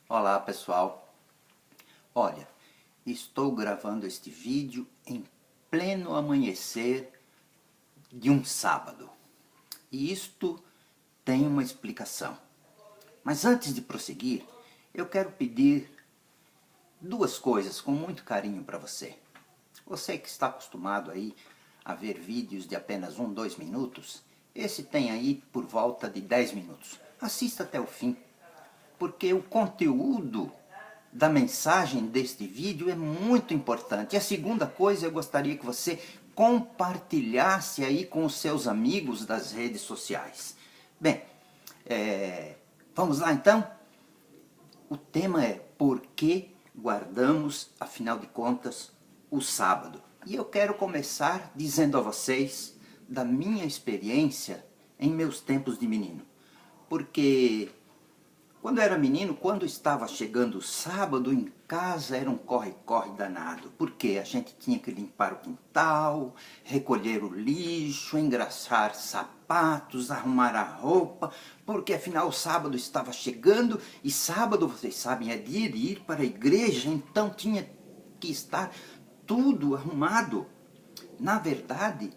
Olá pessoal, olha, estou gravando este vídeo em pleno amanhecer de um sábado e isto tem uma explicação. Mas antes de prosseguir, eu quero pedir duas coisas com muito carinho para você. Você que está acostumado aí a ver vídeos de apenas 2 minutos, esse tem aí por volta de 10 minutos. Assista até o fim, porque o conteúdo da mensagem deste vídeo é muito importante. E a segunda coisa, eu gostaria que você compartilhasse aí com os seus amigos das redes sociais. Bem, vamos lá então? O tema é por que guardamos, afinal de contas, o sábado. E eu quero começar dizendo a vocês da minha experiência em meus tempos de menino. Porque quando eu era menino, quando estava chegando o sábado, em casa era um corre-corre danado. Porque a gente tinha que limpar o quintal, recolher o lixo, engraxar sapatos, arrumar a roupa. Porque afinal o sábado estava chegando e sábado, vocês sabem, é dia de ir para a igreja. Então tinha que estar tudo arrumado. Na verdade,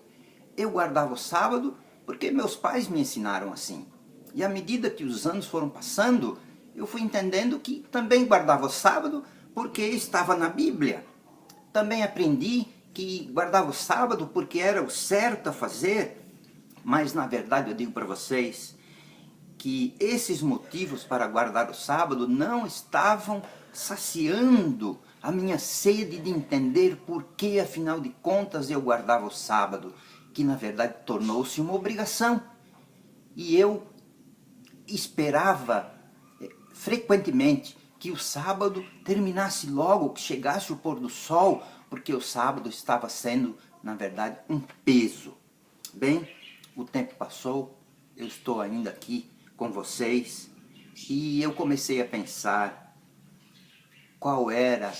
eu guardava o sábado porque meus pais me ensinaram assim. E à medida que os anos foram passando, eu fui entendendo que também guardava o sábado porque estava na Bíblia. Também aprendi que guardava o sábado porque era o certo a fazer. Mas na verdade eu digo para vocês que esses motivos para guardar o sábado não estavam saciando a minha sede de entender por que afinal de contas eu guardava o sábado, que na verdade tornou-se uma obrigação. E eu esperava frequentemente que o sábado terminasse logo, que chegasse o pôr do sol, porque o sábado estava sendo, na verdade, um peso. Bem, o tempo passou, eu estou ainda aqui com vocês e eu comecei a pensar qual era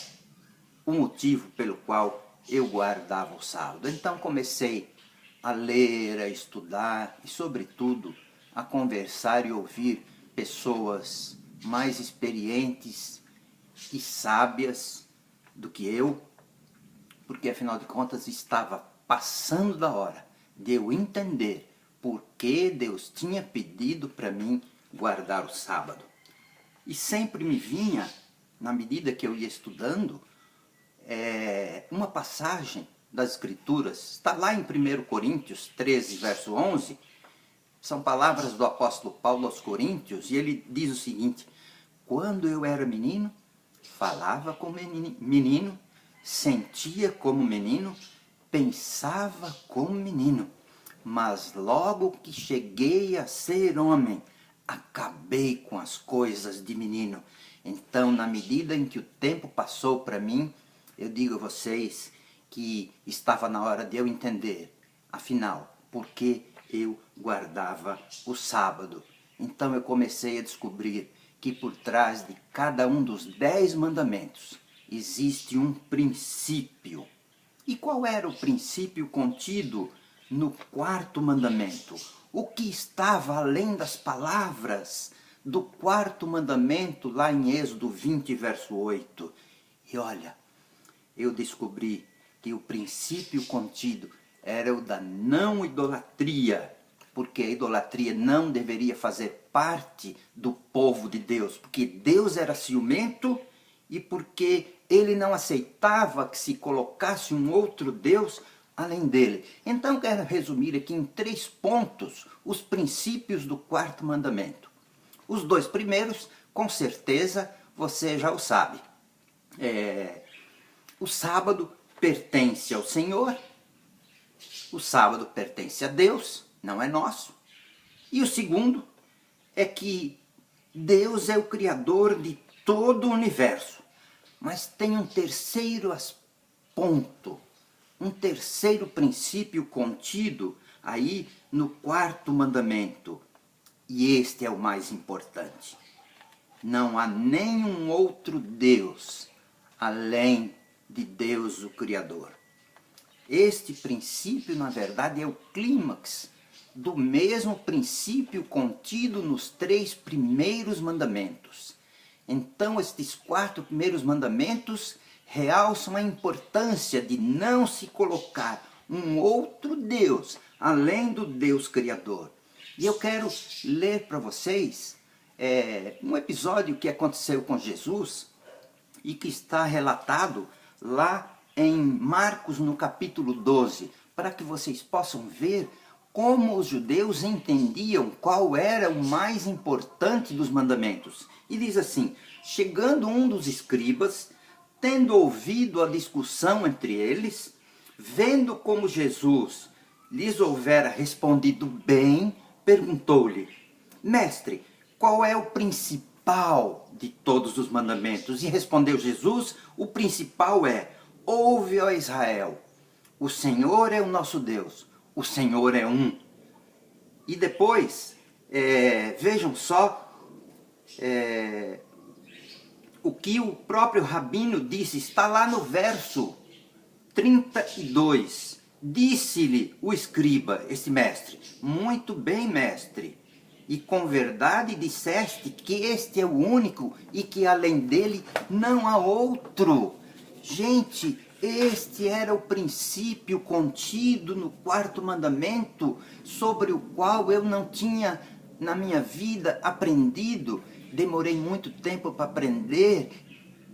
o motivo pelo qual eu guardava o sábado. Então comecei a ler, a estudar e, sobretudo, a conversar e ouvir pessoas mais experientes e sábias do que eu, porque afinal de contas estava passando da hora de eu entender por que Deus tinha pedido para mim guardar o sábado. E sempre me vinha, na medida que eu ia estudando, uma passagem das Escrituras. Está lá em 1 Coríntios 13, verso 11. São palavras do apóstolo Paulo aos Coríntios, e ele diz o seguinte: quando eu era menino, falava como menino, sentia como menino, pensava como menino. Mas logo que cheguei a ser homem, acabei com as coisas de menino. Então, na medida em que o tempo passou para mim, eu digo a vocês que estava na hora de eu entender, afinal, por que eu guardava o sábado. Então eu comecei a descobrir que por trás de cada um dos 10 mandamentos existe um princípio. E qual era o princípio contido no 4º mandamento? O que estava além das palavras do 4º mandamento lá em Êxodo 20, verso 8? E olha, eu descobri que o princípio contido era o da não idolatria, porque a idolatria não deveria fazer parte do povo de Deus, porque Deus era ciumento e porque ele não aceitava que se colocasse um outro Deus além dele. Então quero resumir aqui em 3 pontos os princípios do 4º mandamento. Os 2 primeiros, com certeza, você já o sabe. O sábado pertence ao Senhor, o sábado pertence a Deus, não é nosso. E o segundo é que Deus é o Criador de todo o universo. Mas tem um terceiro ponto, um terceiro princípio contido aí no 4º mandamento. E este é o mais importante. Não há nenhum outro Deus além de Deus o Criador. Este princípio, na verdade, é o clímax do mesmo princípio contido nos 3 primeiros mandamentos. Então, estes 4 primeiros mandamentos realçam a importância de não se colocar um outro Deus, além do Deus Criador. E eu quero ler para vocês um episódio que aconteceu com Jesus e que está relatado lá em Marcos, no capítulo 12, para que vocês possam ver como os judeus entendiam qual era o mais importante dos mandamentos. E diz assim: chegando um dos escribas, tendo ouvido a discussão entre eles, vendo como Jesus lhes houvera respondido bem, perguntou-lhe: Mestre, qual é o principal de todos os mandamentos? E respondeu Jesus: o principal é: ouve, ó Israel, o Senhor é o nosso Deus, o Senhor é um. E depois, vejam só o que o próprio Rabino disse, está lá no verso 32. Disse-lhe o escriba, esse mestre: muito bem, mestre, e com verdade disseste que este é o único e que além dele não há outro. Gente, este era o princípio contido no 4º mandamento, sobre o qual eu não tinha na minha vida aprendido. Demorei muito tempo para aprender.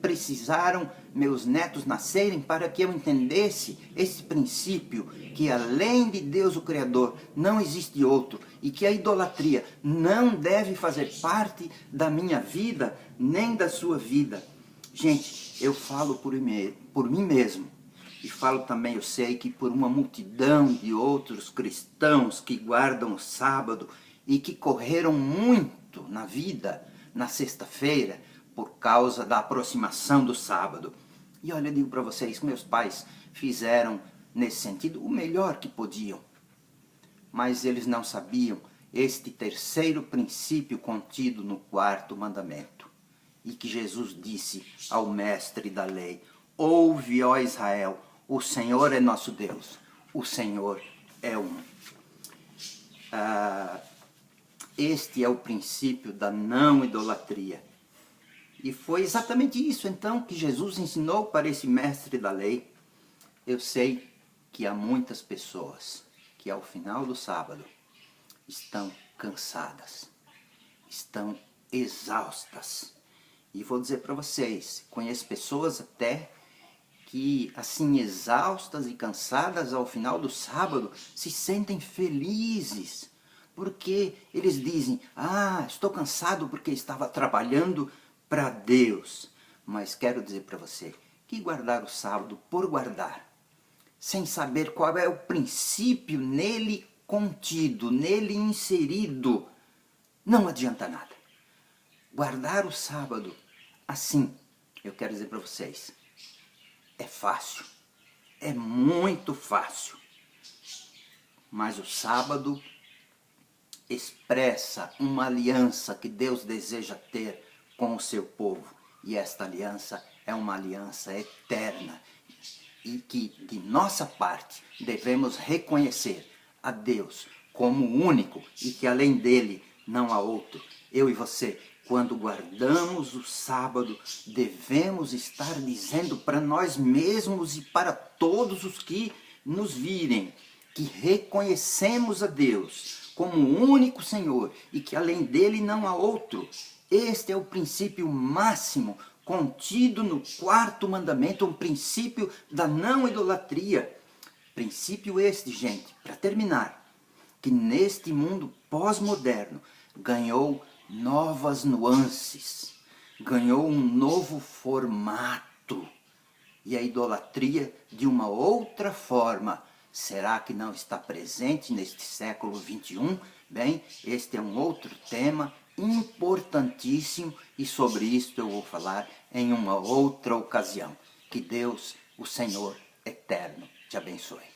Precisaram meus netos nascerem para que eu entendesse esse princípio, que além de Deus o Criador não existe outro, e que a idolatria não deve fazer parte da minha vida, nem da sua vida. Gente, eu falo por mim mesmo, e falo também, eu sei que por uma multidão de outros cristãos que guardam o sábado e que correram muito na vida na sexta-feira, por causa da aproximação do sábado. E olha, eu digo para vocês que meus pais fizeram, nesse sentido, o melhor que podiam. Mas eles não sabiam este 3º princípio contido no 4º mandamento. E que Jesus disse ao mestre da lei: ouve, ó Israel, o Senhor é nosso Deus, o Senhor é um. Este é o princípio da não idolatria. E foi exatamente isso, então, que Jesus ensinou para esse mestre da lei. Eu sei que há muitas pessoas que ao final do sábado estão cansadas, estão exaustas. E vou dizer para vocês, conheço pessoas até que, assim, exaustas e cansadas ao final do sábado, se sentem felizes. Porque eles dizem: estou cansado porque estava trabalhando para Deus. Mas quero dizer para você que guardar o sábado por guardar, sem saber qual é o princípio nele contido, nele inserido, não adianta nada. Guardar o sábado assim, eu quero dizer para vocês, é fácil, é muito fácil. Mas o sábado expressa uma aliança que Deus deseja ter com o seu povo. E esta aliança é uma aliança eterna. E que, de nossa parte, devemos reconhecer a Deus como único e que além dele não há outro. Eu e você, quando guardamos o sábado, devemos estar dizendo para nós mesmos e para todos os que nos virem que reconhecemos a Deus como o único Senhor e que além dele não há outro. Este é o princípio máximo contido no 4º mandamento, um princípio da não idolatria. Princípio este, gente, para terminar, que neste mundo pós-moderno ganhou novas nuances, ganhou um novo formato. E a idolatria, de uma outra forma, será que não está presente neste século XXI? Bem, este é um outro tema importantíssimo e sobre isso eu vou falar em uma outra ocasião. Que Deus, o Senhor eterno, te abençoe.